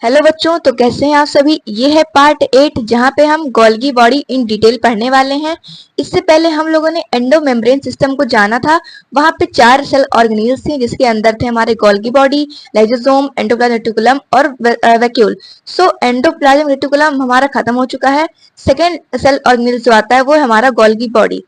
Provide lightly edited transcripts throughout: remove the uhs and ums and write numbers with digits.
Hello बच्चों, तो कैसे हैं आप सभी। ये है पार्ट 8 जहाँ पे हम गोल्गी बॉडी इन डिटेल पढ़ने वाले हैं। इससे पहले हम लोगों ने एंडो मेम्ब्रेन सिस्टम को जाना था। वहाँ पे 4 सेल ऑर्गेनेल्स थे जिसके अंदर थे हमारे Golgi body, lysosome, endoplasm reticulum और वैक्यूल। सो एंडोप्लाज्म रेटिकुलम हमारा खत्म हो चुका है। सेकेंड सेल ऑर्गेनेल जो आता है वो है हमारा Golgi body.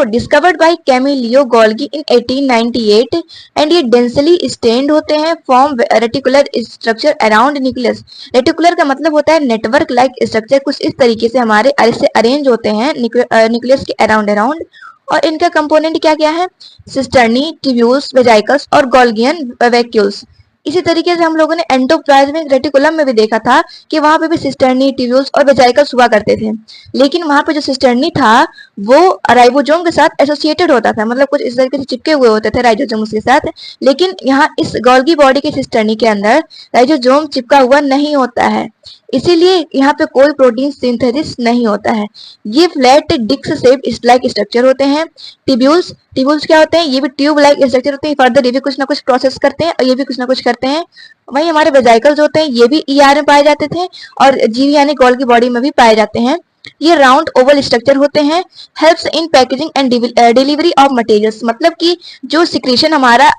Discovered by Camillo Golgi in 1898 and ये डेंसली स्टेन्ड होते हैं, form reticular structure around nucleus. Reticular का मतलब होता है नेटवर्क लाइक स्ट्रक्चर, कुछ इस तरीके से हमारे से अरेंज होते हैं न्यूक्लियस के अराउंड अराउंड। और इनका कंपोनेंट क्या क्या है? सिस्टर्नी, ट्यूब्यूल्स, वेजाइकल्स और गोल्गियन वैक्यूल्स। इसी तरीके से हम लोगों ने एंडोप्लाज्मिक रेटिकुलम में भी देखा था कि वहां पे भी सिस्टर्नी, ट्यूब्यूल्स और वेजाइकल्स हुआ करते थे। लेकिन वहां पे जो सिस्टर्नी था वो राइबोसोम के साथ एसोसिएटेड होता था, मतलब कुछ इस तरीके से चिपके हुए होते थे राइबोसोम के साथ। लेकिन यहाँ इस गोल्गी बॉडी के सिस्टर्नी के अंदर राइबोसोम चिपका हुआ नहीं होता है, इसीलिए यहाँ पे कोई प्रोटीन सिंथेसिस नहीं होता है। ये flat disc shape like structure होते हैं। टिब्यूल्स टिब्यूल्स क्या होते हैं? ये भी ट्यूब लाइक स्ट्रक्चर होते हैं। फर्दर ये भी कुछ ना कुछ प्रोसेस करते हैं और ये भी कुछ ना कुछ करते हैं। वहीं हमारे वेजाइकल्स होते हैं, ये भी ईआर में पाए जाते थे और जीव यानी गोल्गी बॉडी में भी पाए जाते हैं। ये राउंड ओवल स्ट्रक्चर होते हैं। Helps in packaging and delivery of materials, मतलब कि जो सिक्रीशन हमारा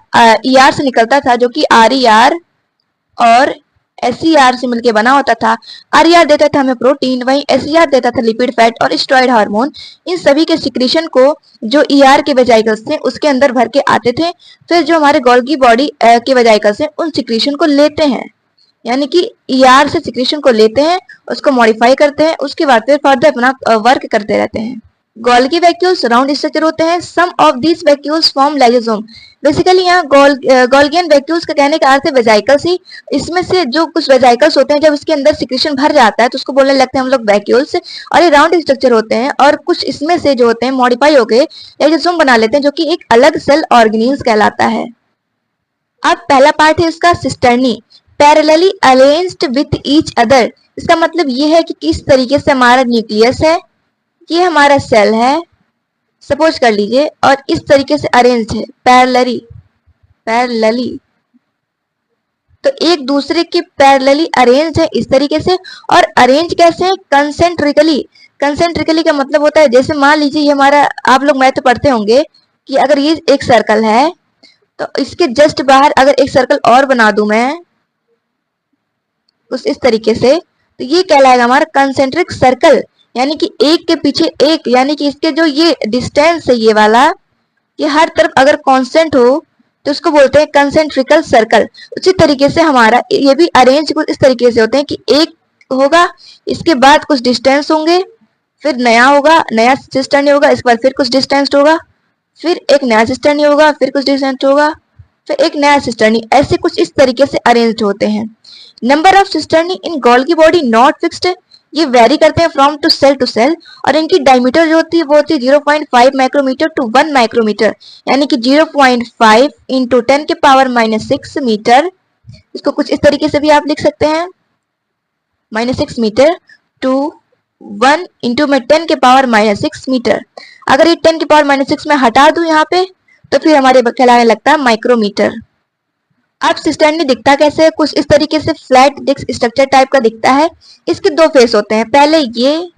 ईआर से निकलता था, जो कि आरईआर और एसईआर से मिलकर बना होता था। आरईआर देता था हमें प्रोटीन, वहीं एसईआर देता था लिपिड, फैट और स्टेरॉइड हार्मोन। इन सभी के सिक्रीशन को जो ईआर के वेजाइकल्स थे उसके अंदर भर के आते थे। फिर जो हमारे गोल्गी बॉडी के वेजाइकल्स हैं उन सिक्रीशन को लेते हैं, यानी कि ईआर से सिक्रीशन को लेते हैं, उसको मॉडिफाई करते हैं, उसके बाद फिर फर्दर अपना वर्क करते रहते हैं। गोल्गी वैक्यूल्स राउंड स्ट्रक्चर होते हैं। Some of these vacuoles form lysosome. Basically यहाँ गोल्गियन वैक्यूल्स का कहने का अर्थ है वेजाइकल्स ही। इसमें से जो कुछ वेजाइकल्स होते हैं, जब इसके अंदर सिक्रीशन भर जाता है तो उसको बोलने लगते हैं हम लोग वैक्यूल्स, और ये राउंड स्ट्रक्चर होते हैं। और कुछ इसमें से जो होते हैं मॉडिफाई होकर लाइसोसोम बना लेते हैं, जो कि एक अलग सेल ऑर्गेनेल्स कहलाता है। अब पहला पार्ट है इसका cisternae, parallelly arranged with each other. इसका मतलब ये है कि किस तरीके से हमारा न्यूक्लियस है, ये हमारा सेल है सपोज कर लीजिए, और इस तरीके से अरेंज है पैरेलली, तो एक दूसरे के पैरेलली अरेंज है इस तरीके से। और अरेंज कैसे है? कंसेंट्रिकली का मतलब होता है, जैसे मान लीजिए ये हमारा, आप लोग मैथ पढ़ते होंगे कि अगर ये एक सर्कल है तो इसके जस्ट बाहर अगर एक सर्कल और बना दूं मैं कुछ इस तरीके से, तो ये कहलाएगा हमारा कंसेंट्रिक सर्कल, यानी कि एक के पीछे एक, यानी कि इसके जो ये डिस्टेंस है ये वाला, ये हर तरफ अगर कांस्टेंट हो तो उसको बोलते हैं कंसेंट्रिकल सर्कल। उसी तरीके से हमारा ये भी अरेंज कुछ इस तरीके से होते हैं कि एक होगा, इसके बाद कुछ डिस्टेंस होंगे, फिर नया होगा, नया सिस्टर्नी होगा, इसके बाद फिर कुछ डिस्टेंस होगा, फिर एक नया सिस्टर्नी होगा, फिर कुछ डिस्टेंस होगा, फिर एक नया सिस्टर्नी, ऐसे कुछ इस तरीके से अरेंज होते हैं। Number of cisternae in Golgi body not fixed, ये वेरी करते हैं फ्रॉम टू सेल, और इनकी डायमीटर जो होती है वो होती है 0.5 माइक्रोमीटर टू 1 माइक्रोमीटर, यानी कि 0.5 इंटू 10⁻⁻6 मीटर। इसको कुछ इस तरीके से भी आप लिख सकते हैं, -6 मीटर टू 1 इंटू में 10⁻⁻6 मीटर। अगर ये 10⁻⁻6 में हटा दूं यहाँ पे तो फिर हमारे कहलाने लगता है माइक्रोमीटर। अब सिस्टर्नी दिखता कैसे है? कुछ इस तरीके से फ्लैट डिस्क स्ट्रक्चर टाइप का दिखता है। इसके दो फेस होते हैं, पहले ये,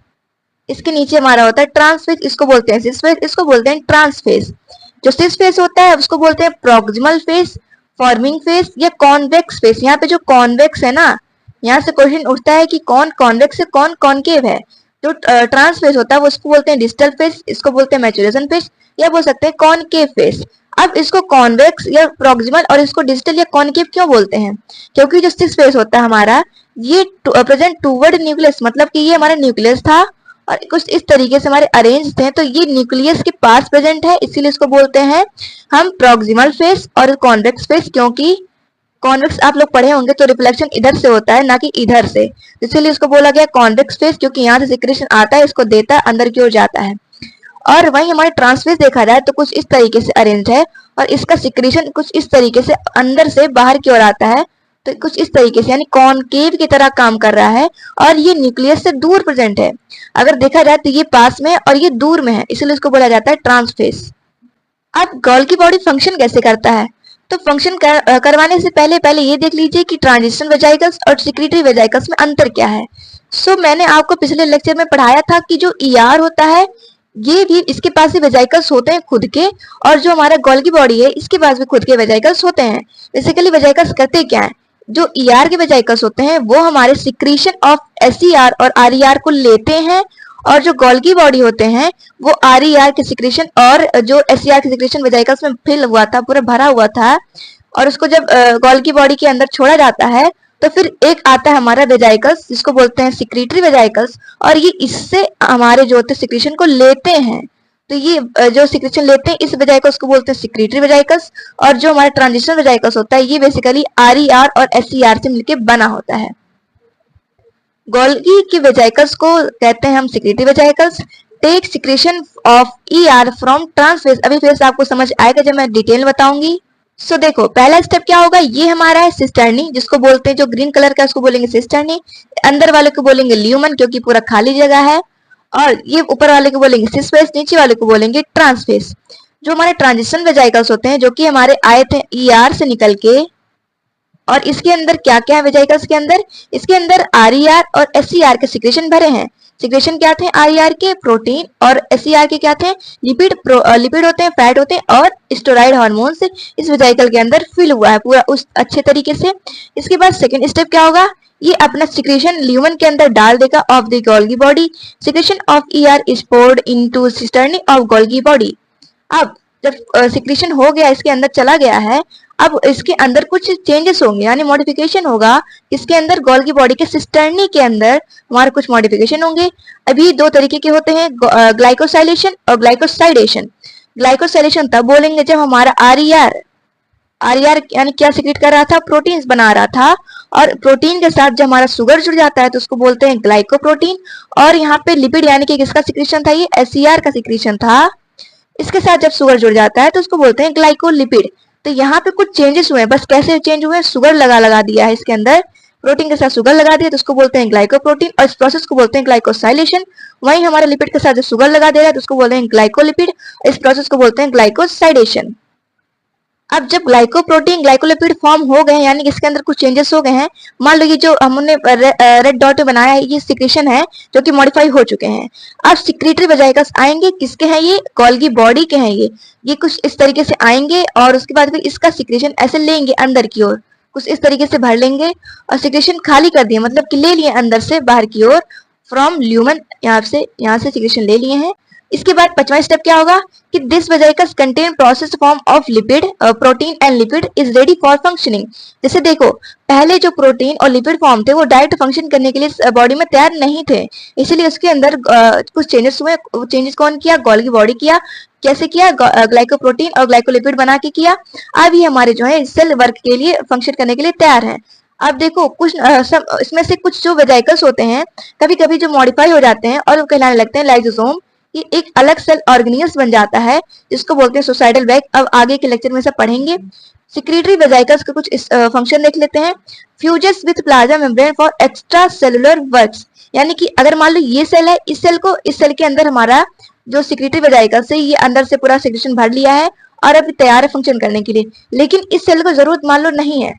इसके नीचे हमारा होता है ट्रांसफेस, इसको बोलते हैं सिस फेस, इसको बोलते हैं ट्रांसफेस। जो सिस फेस होता है उसको बोलते हैं प्रॉक्सिमल फेस, फॉर्मिंग फेस या कॉन्वेक्स फेस। यहाँ पे जो कॉन्वेक्स है ना, यहाँ से क्वेश्चन उठता है कि कौन कॉन्वेक्स है कौन कॉनकेव है। जो ट्रांसफेस होता है वो उसको बोलते हैं डिस्टल फेस, इसको बोलते हैं मैचुरेशन फेस, या बोल सकते हैं कॉनकेव फेस। अब इसको कॉन्वेक्स या प्रॉक्सिमल और इसको डिजिटल या कॉनकेव क्यों बोलते हैं? क्योंकि जो सिस फेस होता है हमारा, ये प्रेजेंट टूवर्ड न्यूक्लियस, मतलब कि ये हमारा न्यूक्लियस था और कुछ इस तरीके से हमारे अरेंज थे, तो ये न्यूक्लियस के पास प्रेजेंट है, इसीलिए इसको बोलते हैं हम प्रॉक्सिमल फेस और कॉन्वेक्स फेस। क्योंकि कॉन्वेक्स आप लोग पढ़े होंगे तो रिफ्लेक्शन इधर से होता है ना कि इधर से, इसीलिए इसको बोला गया कॉन्वेक्स फेस, क्योंकि यहाँ से सिक्रेशन आता है, इसको देता है, अंदर की ओर जाता है। और वहीं हमारे ट्रांसफेस देखा जाए तो कुछ इस तरीके से अरेंज है और इसका सिक्रेशन कुछ इस तरीके से अंदर से बाहर की ओर आता है, तो कुछ इस तरीके से, यानी कॉनकेव की तरह काम कर रहा है और ये न्यूक्लियस से दूर प्रेजेंट है। अगर देखा जाए तो ये पास में है और ये दूर में है, इसलिए इसको बोला जाता है ट्रांसफेस। अब गोल्गी बॉडी फंक्शन कैसे करता है? तो फंक्शन करवाने से पहले पहले ये देख लीजिए कि ट्रांजिशन वेजाइकल्स और सिक्रीटरी वेजाइकल्स में अंतर क्या है। मैंने आपको पिछले लेक्चर में पढ़ाया था कि जो ईआर होता है ये भी इसके पास भी वेजाइकल्स होते हैं खुद के, और जो हमारा गोल्गी बॉडी है इसके पास भी खुद के वेजाइकल्स होते हैं। बेसिकली वेजाइकल्स करते क्या है, जो ईआर के वेजाइकल्स होते हैं वो हमारे सिक्रीशन ऑफ एसईआर और आरईआर को लेते हैं, और जो गोल्गी बॉडी होते हैं वो आरईआर के सिक्रीशन और जो एसईआर के सिक्रीशन वेजाइकल्स में फिल हुआ था, पूरा भरा हुआ था, और उसको जब गोल्गी बॉडी के अंदर छोड़ा जाता है तो फिर एक आता है हमारा वेजाइकल्स जिसको बोलते हैं सिक्रीटरी वेजाइकल्स, और ये इससे हमारे जो होते हैं सिक्रीशन को लेते हैं। तो ये जो सिक्रीशन लेते हैं इस वेजाइकल्स को बोलते हैं सिक्रीटरी वेजाइकल्स, और जो हमारा ट्रांजिशन वेजाइकल्स होता है ये बेसिकली आरईआर और एसईआर से मिलकर बना होता है। गोल्गी के वेजाइकल्स को कहते हैं हम secretory vesicles. Take secretion of ER from trans face. अभी फिर से आपको समझ आएगा जब मैं डिटेल बताऊंगी। देखो पहला स्टेप क्या होगा, ये हमारा है सिस्टर्नी जिसको बोलते हैं, जो ग्रीन कलर का उसको बोलेंगे सिस्टर्नी, अंदर वाले को बोलेंगे ल्यूमन क्योंकि पूरा खाली जगह है, और ये ऊपर वाले को बोलेंगे सिस्फेस, नीचे वाले को बोलेंगे ट्रांसफेस। जो हमारे ट्रांजिशन वेजाइकल्स होते हैं जो कि हमारे आए थे ईआर से निकल के, और इसके अंदर क्या क्या है वेजाइकल्स के अंदर, इसके अंदर आरईआर और एसईआर के सिक्रेशन भरे हैं। सिक्रेशन क्या थे आरईआर के, प्रोटीन, और एसईआर के क्या थे, लिपिड। लिपिड होते हैं, फैट होते हैं, और स्टेरॉइड हार्मोन से इस वेजाइकल के अंदर फिल हुआ है पूरा उस अच्छे तरीके से। इसके बाद सेकंड स्टेप क्या होगा, ये अपना सिक्रेशन ल्यूमन के अंदर डाल देगा of the Golgi body. Secretion of ER is poured into cisternae of Golgi body. अब जब सिक्रेशन हो गया, इसके अंदर चला गया है, अब इसके अंदर कुछ चेंजेस होंगे यानी मॉडिफिकेशन होगा। इसके अंदर गोल्गी बॉडी के सिस्टर्नी के अंदर हमारे कुछ मॉडिफिकेशन होंगे। अभी दो तरीके के होते हैं, ग्लाइकोसाइलेशन और ग्लाइकोसाइडेशन। ग्लाइकोसाइलेशन तब बोलेंगे जब हमारा आरईआर यानी क्या सिक्रेट कर रहा था, प्रोटीन्स बना रहा था, और प्रोटीन के साथ जब हमारा शुगर जुड़ जाता है तो उसको बोलते हैं ग्लाइकोप्रोटीन। और यहाँ पे लिपिड यानी कि किसका सिक्रेशन था, ये एसईआर का सिक्रेशन था, इसके साथ जब शुगर जुड़ जाता है तो उसको बोलते हैं ग्लाइकोलिपिड। तो यहाँ पे कुछ चेंजेस हुए हैं, बस कैसे चेंज हुए, शुगर लगा दिया है इसके अंदर, प्रोटीन के साथ शुगर लगा दिया तो उसको बोलते हैं ग्लाइकोप्रोटीन, और इस प्रोसेस को बोलते हैं ग्लाइकोसाइलेशन। वहीं हमारे लिपिड के साथ जो शुगर लगा दे रहा है तो उसको बोलते हैं ग्लाइकोलिपिड, इस प्रोसेस को बोलते हैं ग्लाइकोसाइडेशन। अब जब ग्लाइकोप्रोटीन ग्लाइकोलिपिड फॉर्म हो गए यानी कि इसके अंदर कुछ चेंजेस हो गए हैं, मान लो ये जो हमने रेड डॉट में बनाया है ये सिक्रेशन है जो कि मॉडिफाई हो चुके हैं। अब सिक्रेटरी वेजाइकल्स आएंगे, किसके हैं ये, गोल्गी बॉडी के हैं ये कुछ इस तरीके से आएंगे, और उसके बाद फिर इसका सिक्रेशन ऐसे लेंगे अंदर की ओर, कुछ इस तरीके से भर लेंगे और सिक्रेशन खाली कर दिए, मतलब कि ले लिए अंदर से बाहर की ओर फ्रॉम ल्यूमन, यहाँ से सिक्रेशन ले लिए हैं। इसके बाद पांचवा स्टेप क्या होगा कि this वेजाइकल्स contain processed form of lipid, protein and lipid is ready for functioning. जैसे देखो पहले जो प्रोटीन और लिपिड फॉर्म थे वो डायरेक्ट फंक्शन करने के लिए बॉडी में तैयार नहीं थे, इसलिए उसके अंदर कुछ चेंजेस हुए। चेंजेस कौन किया, गोल्गी बॉडी किया। कैसे किया, ग्लाइकोप्रोटीन और ग्लाइकोलिपिड बना के किया। अब ये हमारे जो है सेल वर्क के लिए फंक्शन करने के लिए तैयार है। अब देखो कुछ इसमें से कुछ जो वेजाइकल्स होते हैं कभी कभी जो मॉडिफाई हो जाते हैं और वो कहलाने लगते हैं लाइसोसोम। ये एक अलग सेल ऑर्गेनिल्स बन जाता है जिसको बोलते हैं सोसाइटल बैग। अब आगे के लेक्चर में सब पढ़ेंगे। सिक्रेटरी वेजाइकल्स का कुछ फंक्शन देख लेते हैं। Fuses with plasma membrane for extra cellular works, यानी कि अगर मान लो ये सेल है, इस सेल के अंदर हमारा जो सिक्रेटरी वेजाइकल्स है ये अंदर से पूरा सिक्रेशन भर लिया है और अभी तैयार है फंक्शन करने के लिए, लेकिन इस सेल को जरूरत मान लो नहीं है,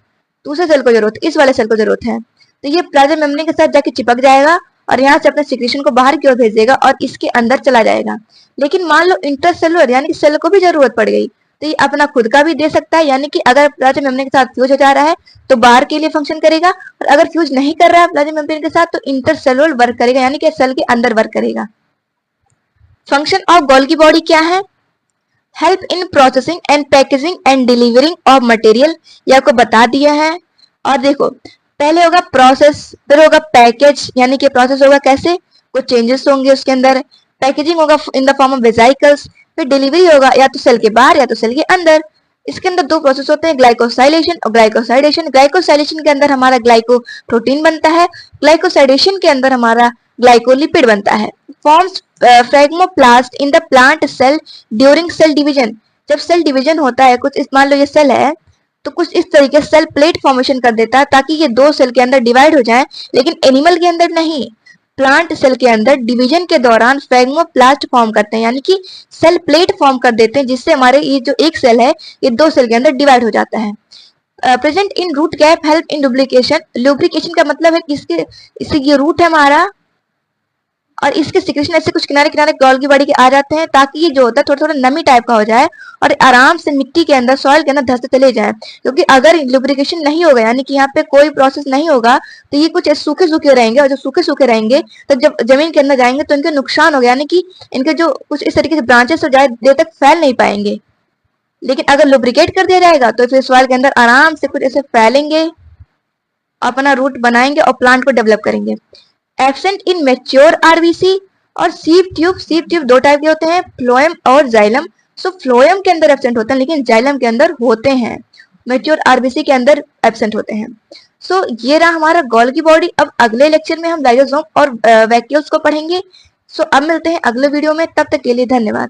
दूसरे सेल को जरूरत, इस वाले सेल को जरूरत है, तो ये प्लाज्मा मेम्ब्रेन के साथ जाके चिपक जाएगा और यहाँ से अपने सिक्रेशन को बाहर की ओर भेज देगा और इसके अंदर चला जाएगा। लेकिन मान लो इंटरसेलुलर यानी कि सेल को भी जरूरत पड़ गई तो ये अपना खुद का भी दे सकता है, यानी कि अगर प्लाज्मा मेम्ब्रेन के साथ फ्यूज हो जा रहा है तो बाहर के लिए फंक्शन करेगा, और अगर फ्यूज नहीं कर रहा है प्लाज्मा मेम्ब्रेन के साथ तो इंटरसेलुलर वर्क करेगा, यानी कि सेल के अंदर वर्क करेगा। फंक्शन ऑफ गोल्गी बॉडी क्या है, help in processing and packaging and delivering of material, ये आपको बता दिया है। और देखो पहले होगा प्रोसेस, फिर होगा पैकेज, यानी कि प्रोसेस होगा कैसे, कुछ चेंजेस होंगे उसके अंदर, पैकेजिंग होगा इन द फॉर्म ऑफ वेजाइकल्स, फिर डिलीवरी होगा या तो सेल के बाहर या तो सेल के अंदर। इसके अंदर दो प्रोसेस होते हैं, ग्लाइकोसाइलेशन और ग्लाइकोसाइडेशन। ग्लाइकोसाइलेशन के अंदर हमारा ग्लाइकोप्रोटीन बनता है, ग्लाइकोसाइडेशन के अंदर हमारा ग्लाइकोलिपिड बनता है। Forms phragmoplast in the plant cell during cell division, जब सेल डिवीजन होता है कुछ मान लो ये सेल है तो कुछ इस तरीके से सेल प्लेट फॉर्मेशन कर देता है ताकि ये दो सेल के अंदर डिवाइड हो जाए, लेकिन एनिमल के अंदर नहीं। प्लांट सेल के अंदर डिवीजन के दौरान फेगमोप्लास्ट फॉर्म करते हैं, यानी कि सेल प्लेट फॉर्म कर देते हैं, जिससे हमारे ये जो एक सेल है ये दो सेल के अंदर डिवाइड हो जाता है। Present in root cap help in lubrication. Lubrication का मतलब है कि इससे ये रूट है हमारा और इसके सिक्रेशन ऐसे कुछ किनारे किनारे गोल्गी बॉडी के आ जाते हैं, ताकि ये जो होता है थोड़ा थोड़ा नमी टाइप का हो जाए और आराम से मिट्टी के अंदर, सॉइल के अंदर धंसते चले जाए। क्योंकि अगर लुब्रिकेशन नहीं होगा, यानी कि यहाँ पे कोई प्रोसेस नहीं होगा, तो ये कुछ सूखे सूखे रहेंगे, और जब सूखे सूखे रहेंगे तो जब जमीन के अंदर जाएंगे तो इनके नुकसान होगा, यानी कि इनके जो कुछ इस तरीके से ब्रांचेस ज्यादा देर तक फैल नहीं पाएंगे। लेकिन अगर लुब्रिकेट कर दिया जाएगा तो फिर सॉइल के अंदर आराम से कुछ ऐसे फैलेंगे, अपना रूट बनाएंगे और प्लांट को डेवलप करेंगे। एब्सेंट इन मैच्योर आरबीसी और सीप ट्यूब दो टाइप के होते हैं, फ्लोएम और जाइलम। सो फ्लोएम के अंदर एब्सेंट होते हैं, लेकिन जाइलम के अंदर होते हैं। मैच्योर आरबीसी के अंदर एब्सेंट होते हैं। सो ये रहा हमारा गोल्गी बॉडी। अब अगले लेक्चर में हम लाइसोसोम और वैक्यूल्स को पढ़ेंगे। सो अब मिलते हैं अगले वीडियो में, तब तक के लिए धन्यवाद।